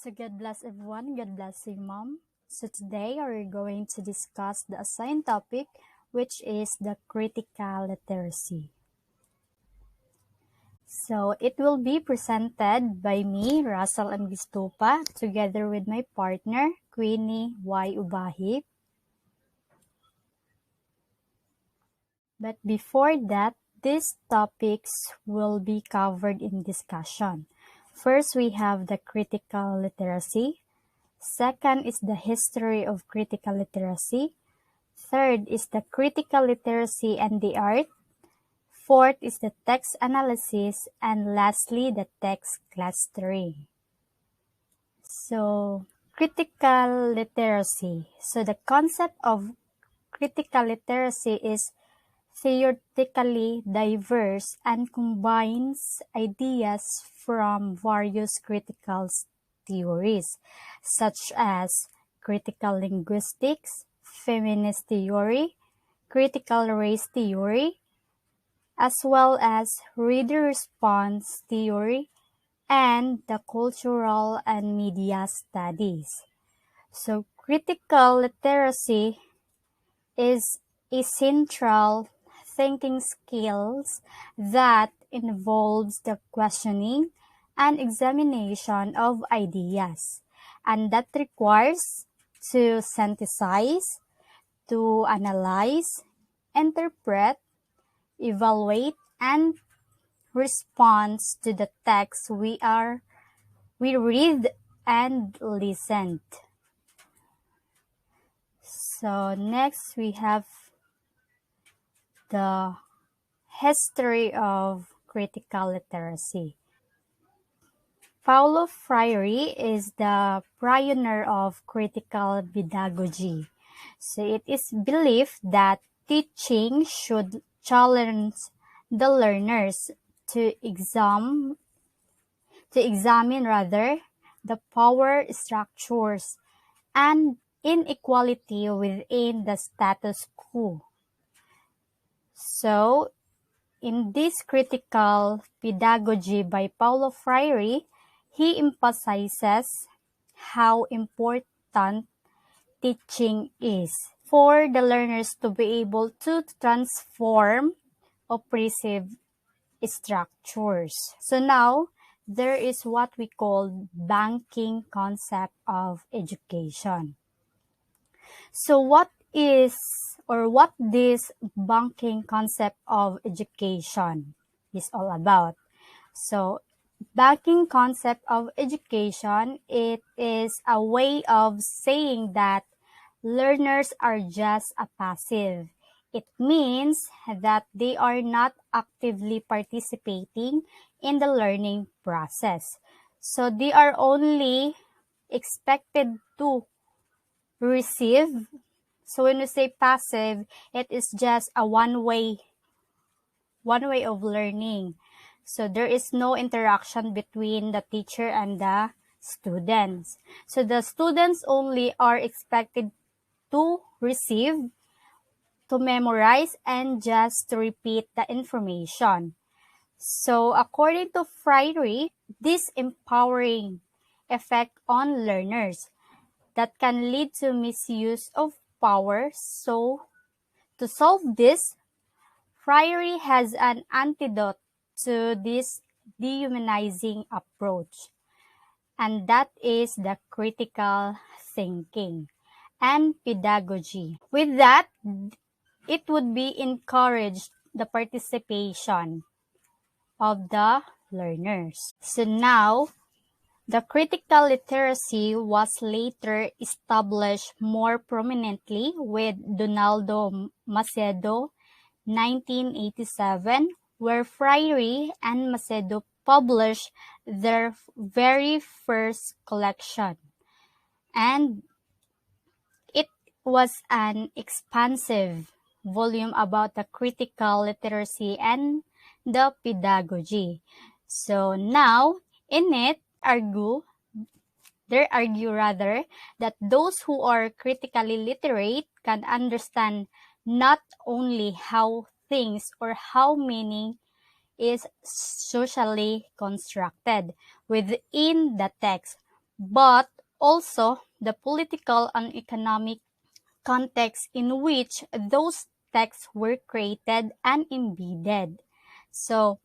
So God bless everyone. God bless you, Mom. So today we're going to discuss the assigned topic, which is the critical literacy. So it will be presented by me, Russell M. Gistupa, together with my partner, Queenie Y. Ubahib. But before that, these topics will be covered in discussion. First, we have the critical literacy. Second is the history of critical literacy. Third is the critical literacy and the art. Fourth is the text analysis. And lastly, the text clustering. So, critical literacy. So, the concept of critical literacy is theoretically diverse and combines ideas from various critical theories, such as critical linguistics, feminist theory, critical race theory, as well as reader response theory, and the cultural and media studies. So, critical literacy is a central thinking skills that involves the questioning and examination of ideas, and that requires to synthesize, to analyze, interpret, evaluate, and respond to the text we read and listen. So next we have the history of critical literacy. Paulo Freire is the pioneer of critical pedagogy. So it is believed that teaching should challenge the learners to examine the power structures and inequality within the status quo. So, in this critical pedagogy by Paulo Freire, he emphasizes how important teaching is for the learners to be able to transform oppressive structures. So now, there is what we call banking concept of education. So what this banking concept of education is all about? So banking concept of education, it is a way of saying that learners are just a passive. It means that they are not actively participating in the learning process. So they are only expected to receive. So when we say passive, it is just a one way of learning. So there is no interaction between the teacher and the students. So the students only are expected to receive, to memorize, and just to repeat the information. So according to Freire, this empowering effect on learners that can lead to misuse of power. So to solve this, Freire has an antidote to this dehumanizing approach, and that is the critical thinking and pedagogy. With that, it would be encouraged the participation of the learners. So now, the critical literacy was later established more prominently with Donaldo Macedo, 1987, where Freire and Macedo published their very first collection. And it was an expansive volume about the critical literacy and the pedagogy. So now, in it, they argue that those who are critically literate can understand not only how things or how meaning is socially constructed within the text, but also the political and economic context in which those texts were created and embedded. So,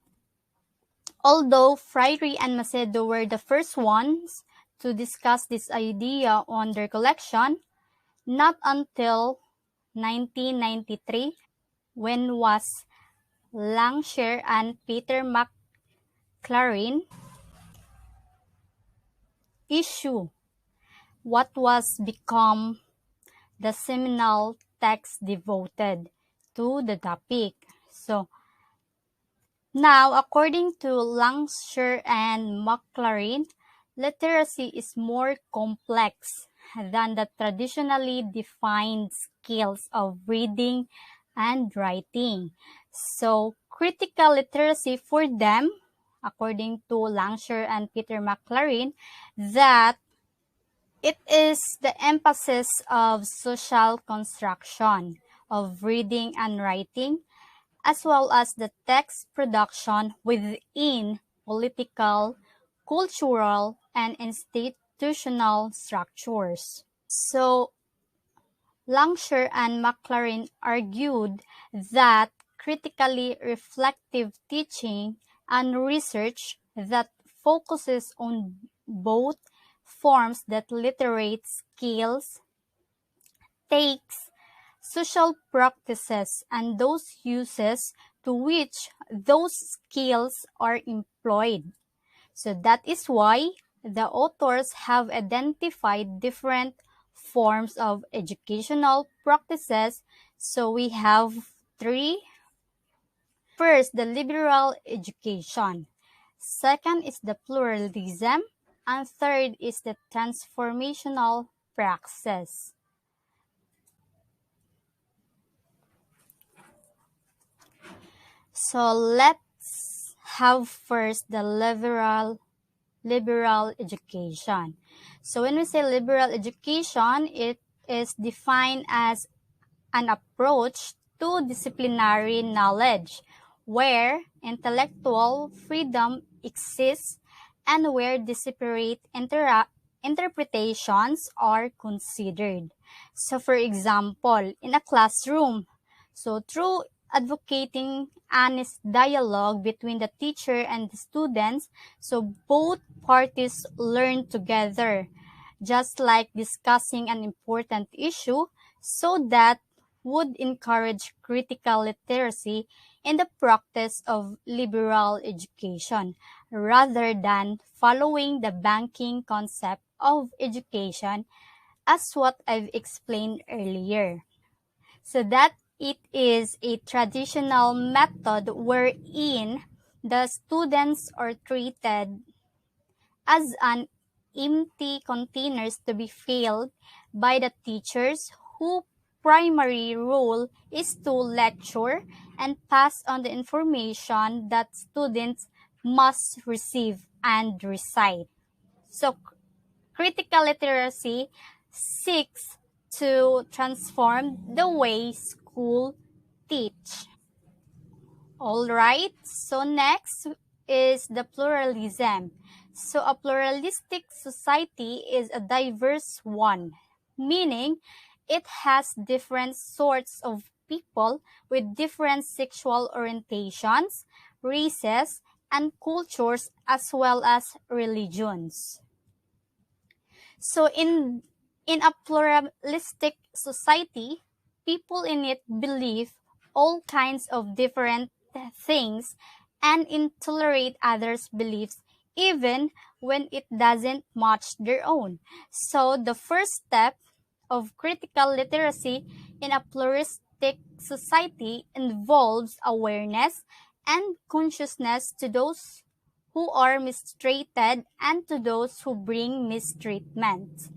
although Freire and Macedo were the first ones to discuss this idea on their collection, not until 1993, when was Langshire and Peter McLaren issue what was become the seminal text devoted to the topic. So, now, according to Langshire and McLaren, literacy is more complex than the traditionally defined skills of reading and writing. So, critical literacy for them, according to Langshire and Peter McLaren, that it is the emphasis of social construction of reading and writing, as well as the text production within political, cultural, and institutional structures. So, Langshire and McLaren argued that critically reflective teaching and research that focuses on both forms that literate skills, takes social practices and those uses to which those skills are employed. So that is why the authors have identified different forms of educational practices. So we have three. First, the liberal education. Second is the pluralism. And third is the transformational praxis. So let's have first the liberal education. So when we say liberal education, it is defined as an approach to disciplinary knowledge where intellectual freedom exists and where disparate interpretations are considered. So for example, in a classroom, so through advocating honest dialogue between the teacher and the students, so both parties learn together, just like discussing an important issue, so that would encourage critical literacy in the practice of liberal education, rather than following the banking concept of education as what I've explained earlier. So that it is a traditional method wherein the students are treated as an empty containers to be filled by the teachers whose primary role is to lecture and pass on the information that students must receive and recite. So critical literacy seeks to transform the way school teach. All right, so next is the pluralism. So a pluralistic society is a diverse one, meaning it has different sorts of people with different sexual orientations, races, and cultures as well as religions. So in a pluralistic society, people in it believe all kinds of different things and intolerate others' beliefs even when it doesn't match their own. So the first step of critical literacy in a pluralistic society involves awareness and consciousness to those who are mistreated and to those who bring mistreatment.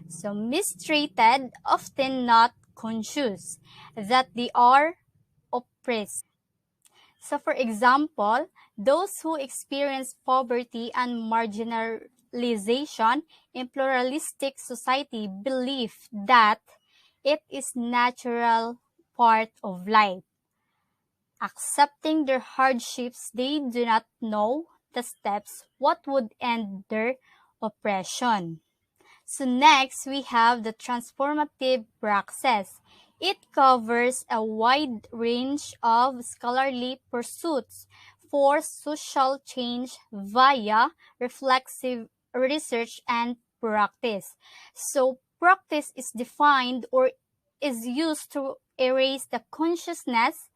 So mistreated, often not conscious that they are oppressed. So for example, those who experience poverty and marginalization in pluralistic society believe that it is natural part of life. Accepting their hardships, they do not know the steps what would end their oppression. So next, we have the transformative praxis. It covers a wide range of scholarly pursuits for social change via reflexive research and practice. So practice is defined or is used to erase the consciousness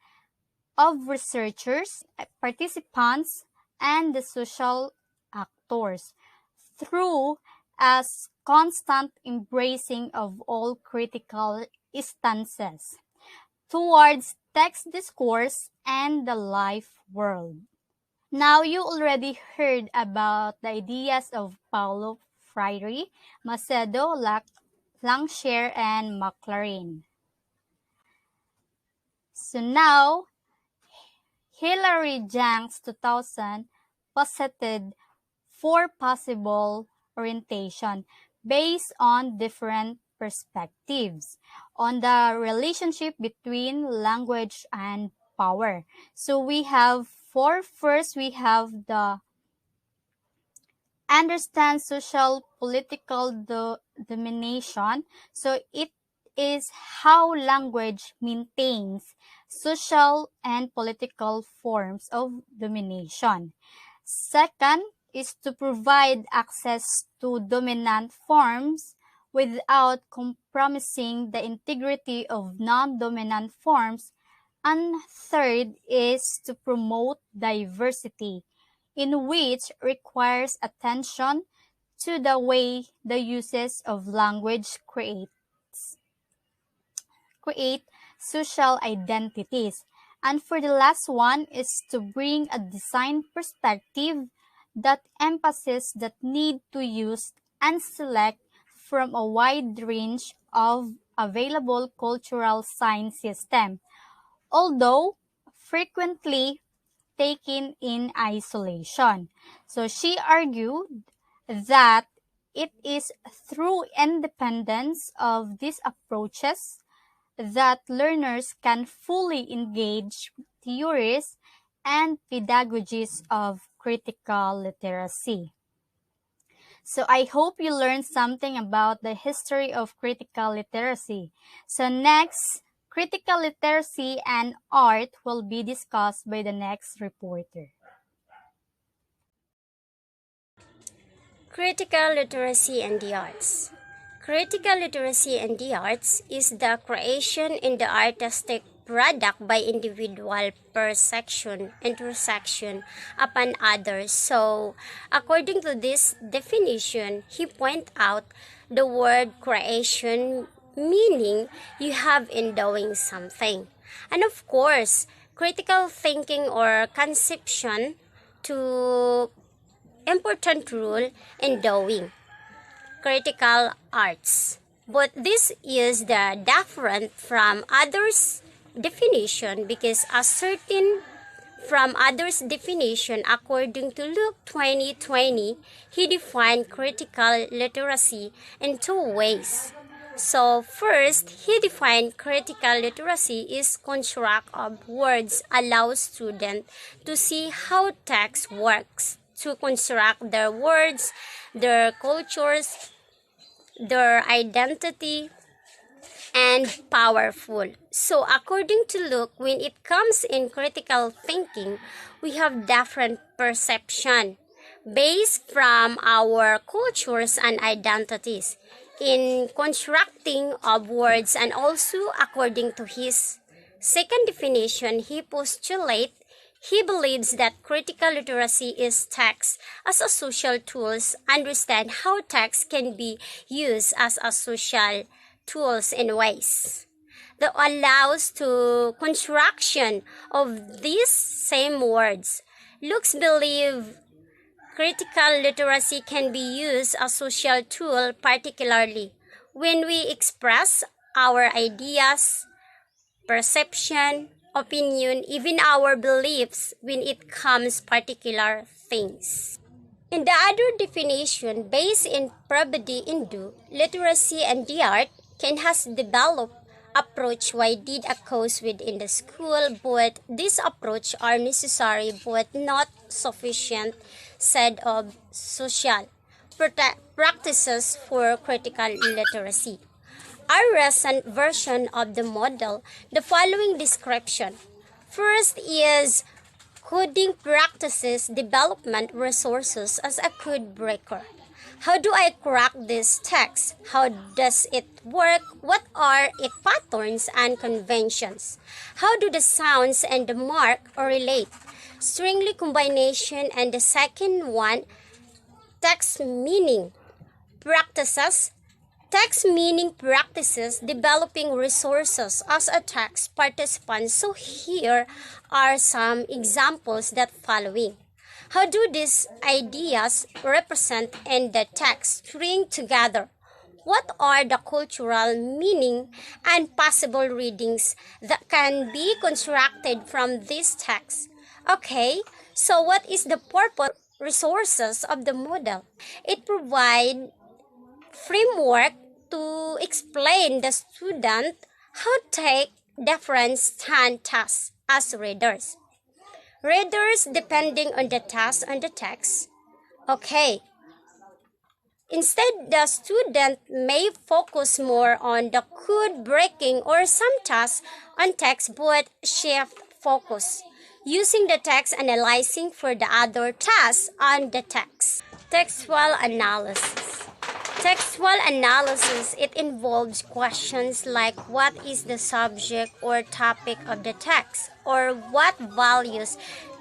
of researchers, participants, and the social actors through a constant embracing of all critical stances towards text discourse and the life world. Now, you already heard about the ideas of Paulo Freire, Macedo, Langshare, and Maclaurin. So now, Hilary Jank's 2000 posited four possible orientation based on different perspectives on the relationship between language and power. So we have four. First, we have the understand social political domination. So it is how language maintains social and political forms of domination. Second is to provide access to dominant forms without compromising the integrity of non-dominant forms. And third is to promote diversity, in which requires attention to the way the uses of language create social identities. And for the last one is to bring a design perspective that emphasizes the need to use and select from a wide range of available cultural sign system, although frequently taken in isolation. So she argued that it is through independence of these approaches that learners can fully engage theories and pedagogies of critical literacy. So I hope you learned something about the history of critical literacy. So next, critical literacy and art will be discussed by the next reporter. Critical literacy and the arts. Critical literacy and the arts is the creation in the artistic product by individual perception, intersection upon others. So, according to this definition, he point out the word creation meaning you have in doing something. And of course, critical thinking or conception to important role in doing critical arts. But this is the different from others' definition because a certain from others' definition according to Luke 20:20, he defined critical literacy in two ways. So first, he defined critical literacy is construct of words allows students to see how text works, to construct their words, their cultures, their identity, and powerful. So according to Luke, when it comes in critical thinking, we have different perception based from our cultures and identities in constructing of words, and also according to his second definition, he believes that critical literacy is text as a social tools, understand how text can be used as a social tools in ways that allows to construction of these same words. Luke's believe critical literacy can be used as a social tool, particularly when we express our ideas, perception, opinion, even our beliefs when it comes particular things. In the other definition, based in Prabhupada Hindu, literacy and the art can has developed approach why did a cause within the school, but this approach are necessary but not sufficient said of social. practices for critical literacy. Our recent version of the model, the following description. First is coding practices development resources as a code breaker. How do I crack this text? How does it work? What are its patterns and conventions? How do the sounds and the mark relate? Stringly combination, and the second one, text meaning practices. Text meaning practices developing resources as a text participant. So here are some examples that following. How do these ideas represent in the text string together? What are the cultural meaning and possible readings that can be constructed from this text? Okay, so what is the purpose resources of the model? It provides framework to explain the student how take different stand tasks as readers. Readers depending on the task on the text. Okay. Instead, the student may focus more on the code breaking or some tasks on text but shift focus, using the text analyzing for the other tasks on the text. Textual analysis. Textual analysis, it involves questions like what is the subject or topic of the text, or what values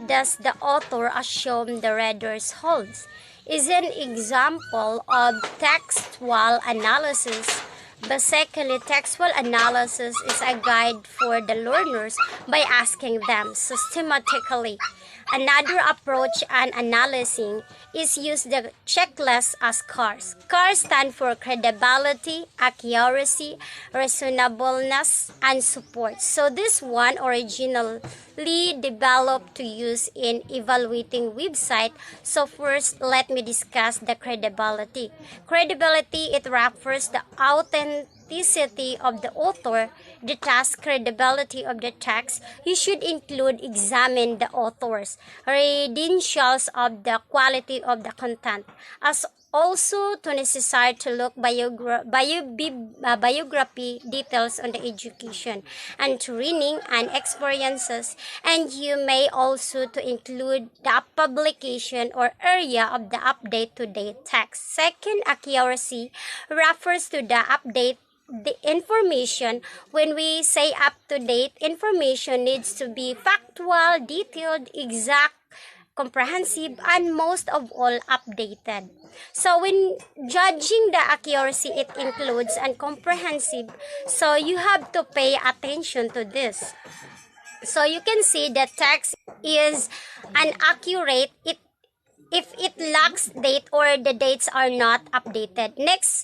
does the author assume the readers holds. Is an example of textual analysis. Basically, textual analysis is a guide for the learners by asking them systematically. Another approach and analyzing is use the checklist as CARS. CARS stand for credibility, accuracy, reasonableness, and support. So this one originally developed to use in evaluating website. So first, let me discuss the credibility. Credibility, it refers the authenticity of the author, the task credibility of the text. You should include examine the author's credentials of the quality of the content, as also to necessary to look biography details on the education and training and experiences, and you may also to include the publication or area of the update to date text. Second, accuracy refers to the update the information. When we say up to date, information needs to be factual, detailed, exact, comprehensive, and most of all updated. So when judging the accuracy, it includes and comprehensive, so you have to pay attention to this. So you can see the text is inaccurate if it lacks date or the dates are not updated. Next,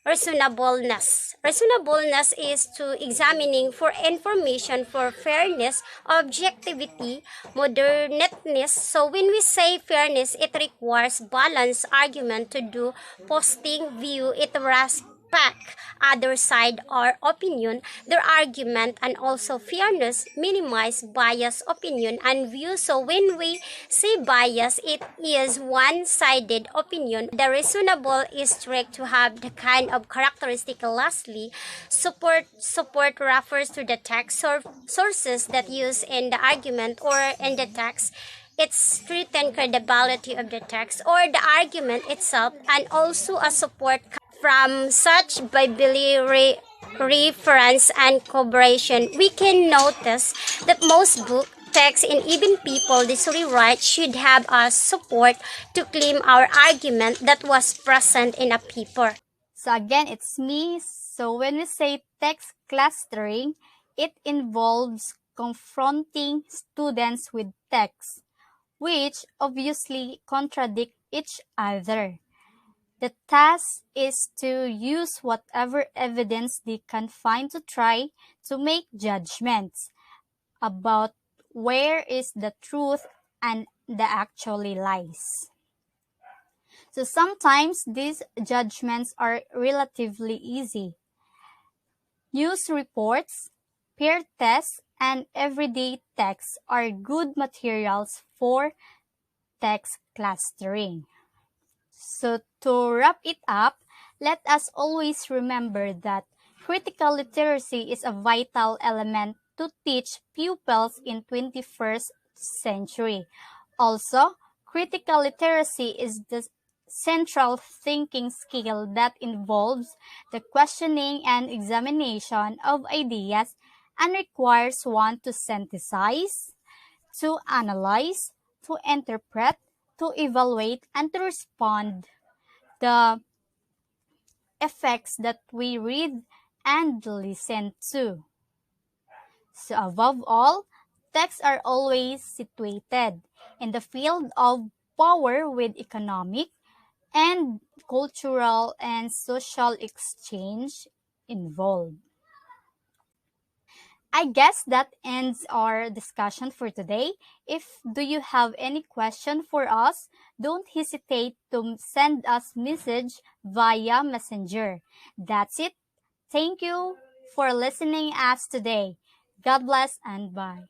reasonableness. Reasonableness is to examining for information for fairness, objectivity, modernateness. So when we say fairness, it requires balanced argument to do posting view. It respect other side or opinion, their argument, and also fairness, minimize bias opinion and view. So when we say bias, it is one-sided opinion. The reasonable is strict to have the kind of characteristic. Lastly, support refers to the text sources that use in the argument or in the text. It's strengthen credibility of the text or the argument itself, and also a support from such bibliography reference and corroboration. We can notice that most book text and even people disagree right should have a support to claim our argument that was present in a paper. So again, it's me. So when we say text clustering, it involves confronting students with texts, which obviously contradict each other. The task is to use whatever evidence they can find to try to make judgments about where is the truth and the actually lies. So sometimes these judgments are relatively easy. News reports, peer tests, and everyday texts are good materials for text clustering. So to wrap it up, let us always remember that critical literacy is a vital element to teach pupils in 21st century. Also, critical literacy is the central thinking skill that involves the questioning and examination of ideas and requires one to synthesize, to analyze, to interpret, to evaluate, and to respond the effects that we read and listen to. So above all, texts are always situated in the field of power with economic and cultural and social exchange involved. I guess that ends our discussion for today. If do you have any question for us, don't hesitate to send us message via Messenger. That's it. Thank you for listening us today. God bless and bye.